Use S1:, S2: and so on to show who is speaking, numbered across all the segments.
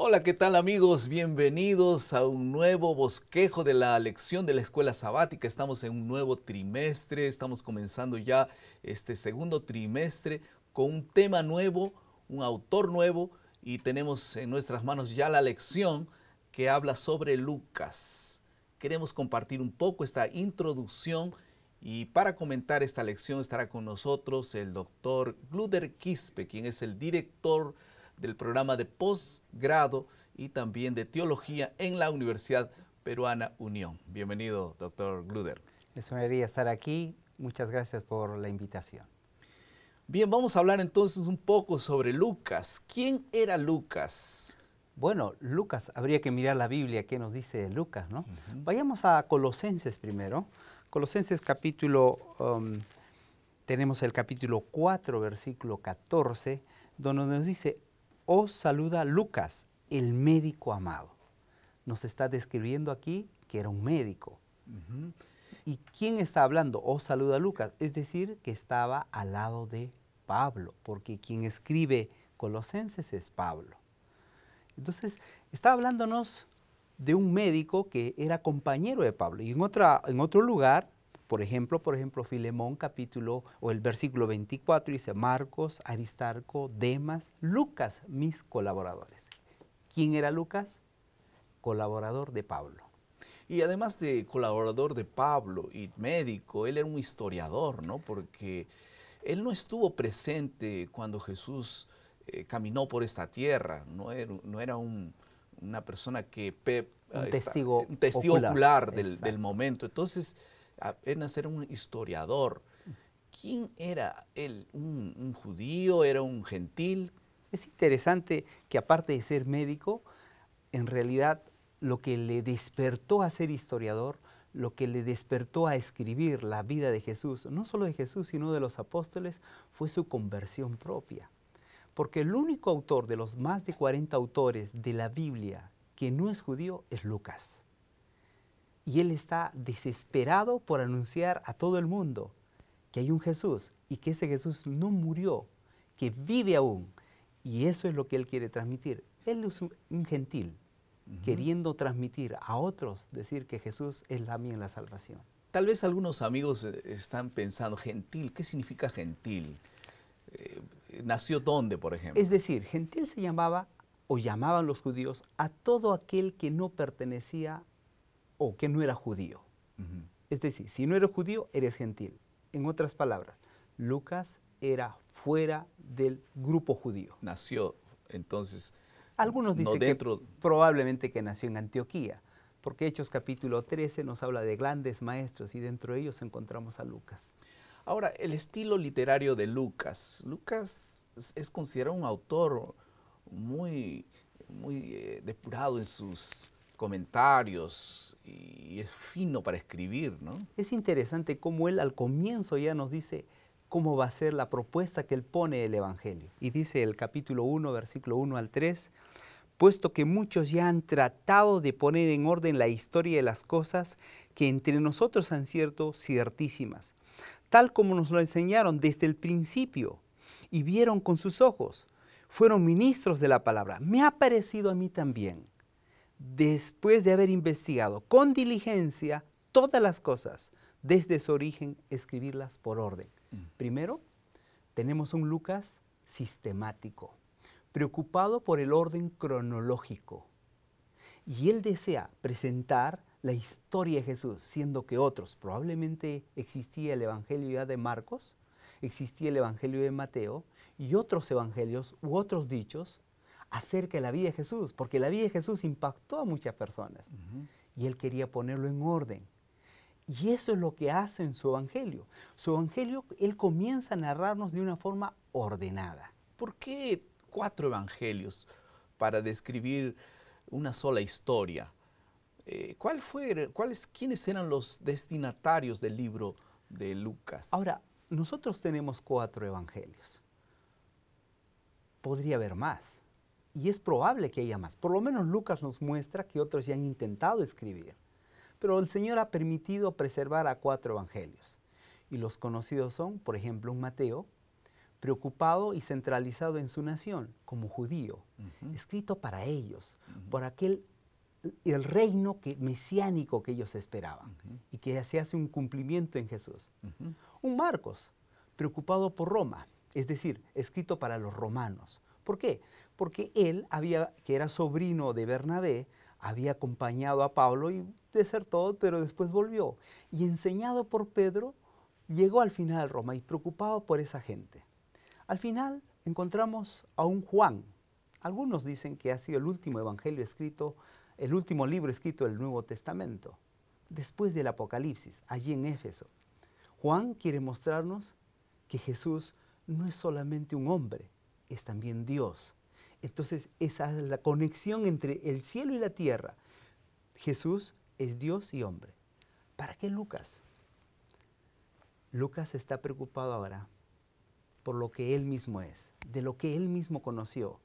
S1: Hola, ¿qué tal amigos? Bienvenidos a un nuevo bosquejo de la lección de la escuela sabática. Estamos en un nuevo trimestre, estamos comenzando ya este segundo trimestre con un tema nuevo, un autor nuevo y tenemos en nuestras manos ya la lección que habla sobre Lucas. Queremos compartir un poco esta introducción y para comentar esta lección estará con nosotros el doctor Gluder Quispe, quien es el director del programa de posgrado y también de teología en la Universidad Peruana Unión. Bienvenido, doctor Gluder.
S2: Es una alegría estar aquí. Muchas gracias por la invitación.
S1: Bien, vamos a hablar entonces un poco sobre Lucas. ¿Quién era Lucas?
S2: Bueno, Lucas, habría que mirar la Biblia, qué nos dice Lucas, ¿no? Vayamos a Colosenses primero. Colosenses tenemos el capítulo 4, versículo 14, donde nos dice: os saluda Lucas, el médico amado. Nos está describiendo aquí que era un médico. ¿Y quién está hablando? Os saluda Lucas, es decir, que estaba al lado de Pablo, porque quien escribe Colosenses es Pablo. Entonces, está hablándonos de un médico que era compañero de Pablo. Y en otro lugar, por ejemplo, Filemón el versículo 24 dice: Marcos, Aristarco, Demas, Lucas, mis colaboradores. ¿Quién era Lucas? Colaborador de Pablo.
S1: Y además de colaborador de Pablo y médico, él era un historiador, ¿no? Porque él no estuvo presente cuando Jesús caminó por esta tierra, no era una persona que
S2: Un testigo
S1: ocular del momento. Entonces, apenas era un historiador. ¿Quién era él? ¿Un judío? ¿Era un gentil?
S2: Es interesante que aparte de ser médico, en realidad lo que le despertó a ser historiador, lo que le despertó a escribir la vida de Jesús, no solo de Jesús, sino de los apóstoles, fue su conversión propia. Porque el único autor de los más de 40 autores de la Biblia que no es judío es Lucas. Y él está desesperado por anunciar a todo el mundo que hay un Jesús y que ese Jesús no murió, que vive aún. Y eso es lo que él quiere transmitir. Él es un gentil, queriendo transmitir a otros, decir que Jesús es también la salvación.
S1: Tal vez algunos amigos están pensando, gentil, ¿qué significa gentil? ¿Nació dónde, por ejemplo?
S2: Es decir, gentil se llamaba, o llamaban los judíos, a todo aquel que no pertenecía o que no era judío. Es decir, si no eres judío, eres gentil. En otras palabras, Lucas era fuera del grupo judío.
S1: Nació, entonces,
S2: algunos dicen
S1: no dentro...
S2: que probablemente que nació en Antioquía, porque Hechos capítulo 13 nos habla de grandes maestros y dentro de ellos encontramos a Lucas.
S1: Ahora, el estilo literario de Lucas. Lucas es considerado un autor muy depurado en sus comentarios y es fino para escribir, ¿no?
S2: Es interesante cómo él al comienzo ya nos dice cómo va a ser la propuesta que él pone del Evangelio. Y dice el capítulo 1, versículo 1 al 3, puesto que muchos ya han tratado de poner en orden la historia de las cosas que entre nosotros han sido ciertísimas, tal como nos lo enseñaron desde el principio y vieron con sus ojos, fueron ministros de la palabra. Me ha parecido a mí también, después de haber investigado con diligencia todas las cosas, desde su origen, escribirlas por orden. Primero, tenemos un Lucas sistemático, preocupado por el orden cronológico. Y él desea presentar la historia de Jesús, siendo que otros, probablemente existía el Evangelio ya de Marcos, existía el Evangelio de Mateo, y otros evangelios u otros dichos acerca de la vida de Jesús, porque la vida de Jesús impactó a muchas personas. Y él quería ponerlo en orden. Y eso es lo que hace en su evangelio. Su evangelio, él comienza a narrarnos de una forma ordenada.
S1: ¿Por qué 4 evangelios para describir una sola historia? ¿Quiénes eran los destinatarios del libro de Lucas?
S2: Ahora, nosotros tenemos 4 evangelios. Podría haber más. Y es probable que haya más. Por lo menos Lucas nos muestra que otros ya han intentado escribir. Pero el Señor ha permitido preservar a 4 evangelios. Y los conocidos son, por ejemplo, un Mateo, preocupado y centralizado en su nación, como judío, escrito para ellos, por el reino mesiánico que ellos esperaban, y que se hace un cumplimiento en Jesús. Un Marcos, preocupado por Roma, es decir, escrito para los romanos. ¿Por qué? Porque él, que era sobrino de Bernabé, había acompañado a Pablo y desertó, pero después volvió. Y enseñado por Pedro, llegó al final a Roma y preocupado por esa gente. Al final encontramos a un Juan. Algunos dicen que ha sido el último evangelio escrito, el último libro escrito del Nuevo Testamento, después del Apocalipsis, allí en Éfeso. Juan quiere mostrarnos que Jesús no es solamente un hombre, es también Dios. Entonces, esa es la conexión entre el cielo y la tierra. Jesús es Dios y hombre. ¿Para qué Lucas? Lucas está preocupado ahora por lo que él mismo es, de lo que él mismo conoció.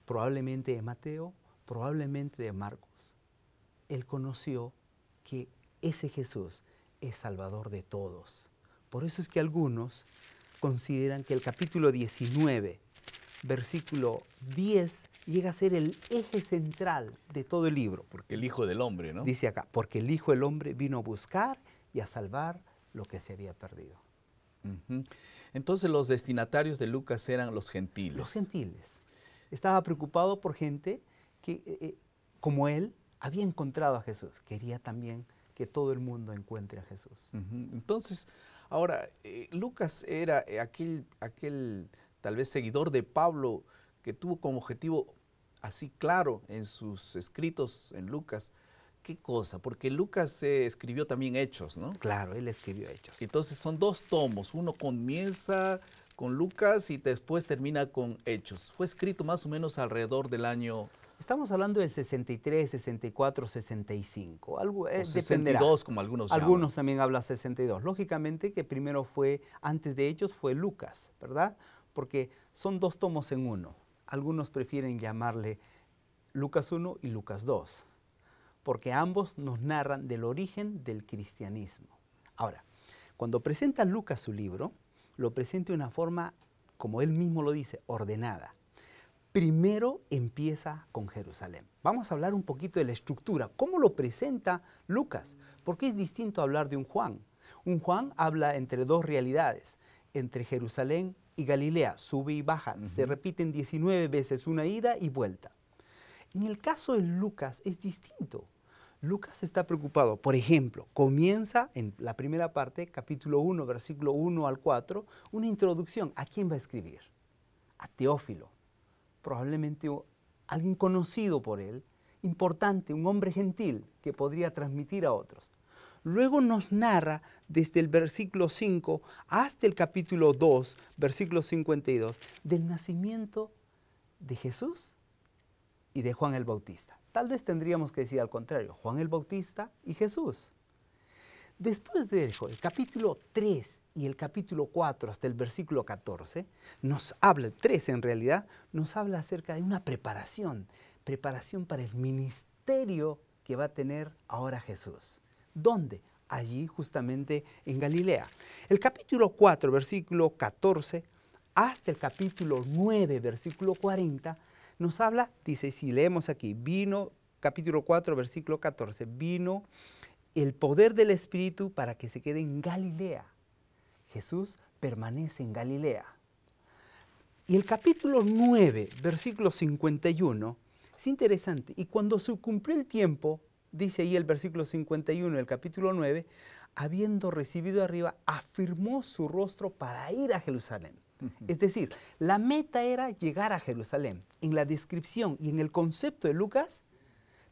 S2: Probablemente de Mateo, probablemente de Marcos. Él conoció que ese Jesús es Salvador de todos. Por eso es que algunos consideran que el capítulo 19, versículo 10, llega a ser el eje central de todo el libro.
S1: Porque el Hijo del Hombre, ¿no?
S2: Dice acá, porque el Hijo del Hombre vino a buscar y a salvar lo que se había perdido.
S1: Entonces los destinatarios de Lucas eran los gentiles.
S2: Los gentiles. Estaba preocupado por gente que, como él, había encontrado a Jesús. Quería también que todo el mundo encuentre a Jesús.
S1: Entonces, ahora, Lucas era aquel tal vez seguidor de Pablo que tuvo como objetivo así claro en sus escritos en Lucas. ¿Qué cosa? Porque Lucas escribió también Hechos, ¿no?
S2: Claro, él escribió Hechos.
S1: Entonces son dos tomos. Uno comienza con Lucas y después termina con Hechos. Fue escrito más o menos alrededor del año...
S2: Estamos hablando del 63, 64, 65. Algo,
S1: 62, como algunos llaman.
S2: Algunos también hablan 62. Lógicamente que primero fue, antes de Hechos, fue Lucas, ¿verdad? Porque son dos tomos en uno. Algunos prefieren llamarle Lucas 1 y Lucas 2, porque ambos nos narran del origen del cristianismo. Ahora, cuando presenta Lucas su libro, lo presenta de una forma, como él mismo lo dice, ordenada. Primero empieza con Jerusalén. Vamos a hablar un poquito de la estructura. ¿Cómo lo presenta Lucas? Porque es distinto a hablar de un Juan. Un Juan habla entre dos realidades, entre Jerusalén y Galilea, sube y baja. Se repiten 19 veces, una ida y vuelta. En el caso de Lucas es distinto. Lucas está preocupado, por ejemplo, comienza en la primera parte, capítulo 1, versículo 1 al 4, una introducción. ¿A quién va a escribir? A Teófilo. Probablemente alguien conocido por él, importante, un hombre gentil que podría transmitir a otros. Luego nos narra desde el versículo 5 hasta el capítulo 2, versículo 52, del nacimiento de Jesús y de Juan el Bautista. Tal vez tendríamos que decir al contrario, Juan el Bautista y Jesús. Después de eso, el capítulo 3 y el capítulo 4 hasta el versículo 14, nos habla, el 13 en realidad, nos habla acerca de una preparación para el ministerio que va a tener ahora Jesús. ¿Dónde? Allí justamente en Galilea. El capítulo 4, versículo 14, hasta el capítulo 9, versículo 40, nos habla, dice, si leemos aquí, vino, capítulo 4, versículo 14, vino el poder del Espíritu para que se quede en Galilea. Jesús permanece en Galilea. Y el capítulo 9, versículo 51, es interesante. Y cuando se cumplió el tiempo, dice ahí el versículo 51 del capítulo 9, habiendo recibido arriba, afirmó su rostro para ir a Jerusalén. Es decir, la meta era llegar a Jerusalén. En la descripción y en el concepto de Lucas,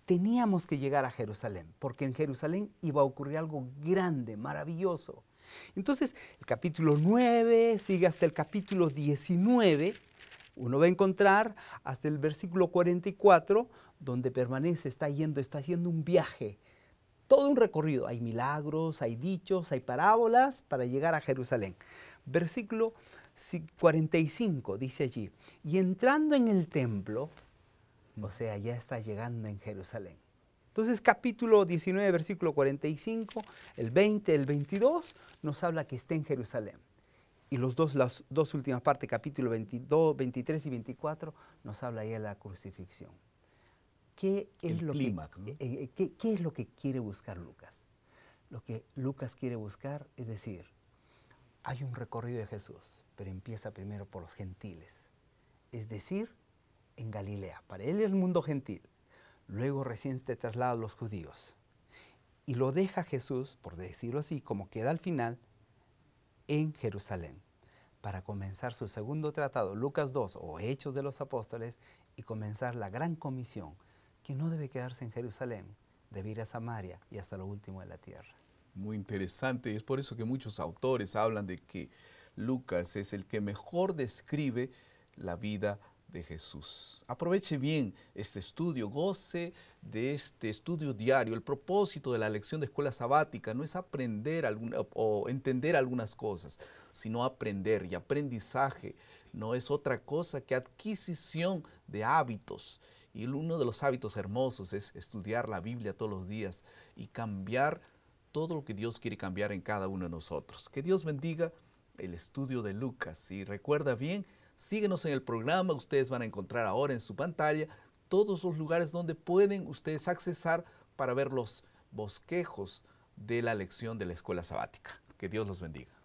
S2: teníamos que llegar a Jerusalén, porque en Jerusalén iba a ocurrir algo grande, maravilloso. Entonces, el capítulo 9 sigue hasta el capítulo 19. Uno va a encontrar hasta el versículo 44, donde permanece, está haciendo un viaje, todo un recorrido. Hay milagros, hay dichos, hay parábolas para llegar a Jerusalén. Versículo 45 dice allí, y entrando en el templo, o sea, ya está llegando en Jerusalén. Entonces, capítulo 19, versículo 45, el 20, el 22, nos habla que está en Jerusalén. Y las dos últimas partes, capítulo 22, 23 y 24, nos habla ya de la crucifixión. ¿Qué es
S1: El clímax, ¿no?
S2: ¿Qué es lo que quiere buscar Lucas? Lo que Lucas quiere buscar es decir, hay un recorrido de Jesús, pero empieza primero por los gentiles, es decir, en Galilea. Para él es el mundo gentil. Luego recién se traslada a los judíos. Y lo deja Jesús, por decirlo así, como queda al final, en Jerusalén, para comenzar su segundo tratado, Lucas 2 o Hechos de los Apóstoles, y comenzar la gran comisión, que no debe quedarse en Jerusalén, debe ir a Samaria y hasta lo último de la tierra.
S1: Muy interesante, es por eso que muchos autores hablan de que Lucas es el que mejor describe la vida de Jesús. Aproveche bien este estudio, goce de este estudio diario. El propósito de la lección de escuela sabática no es aprender o entender algunas cosas, sino aprender, y aprendizaje no es otra cosa que adquisición de hábitos. Y uno de los hábitos hermosos es estudiar la Biblia todos los días y cambiar todo lo que Dios quiere cambiar en cada uno de nosotros. Que Dios bendiga el estudio de Lucas. Y recuerda bien, síguenos en el programa. Ustedes van a encontrar ahora en su pantalla todos los lugares donde pueden ustedes accesar para ver los bosquejos de la lección de la escuela sabática. Que Dios los bendiga.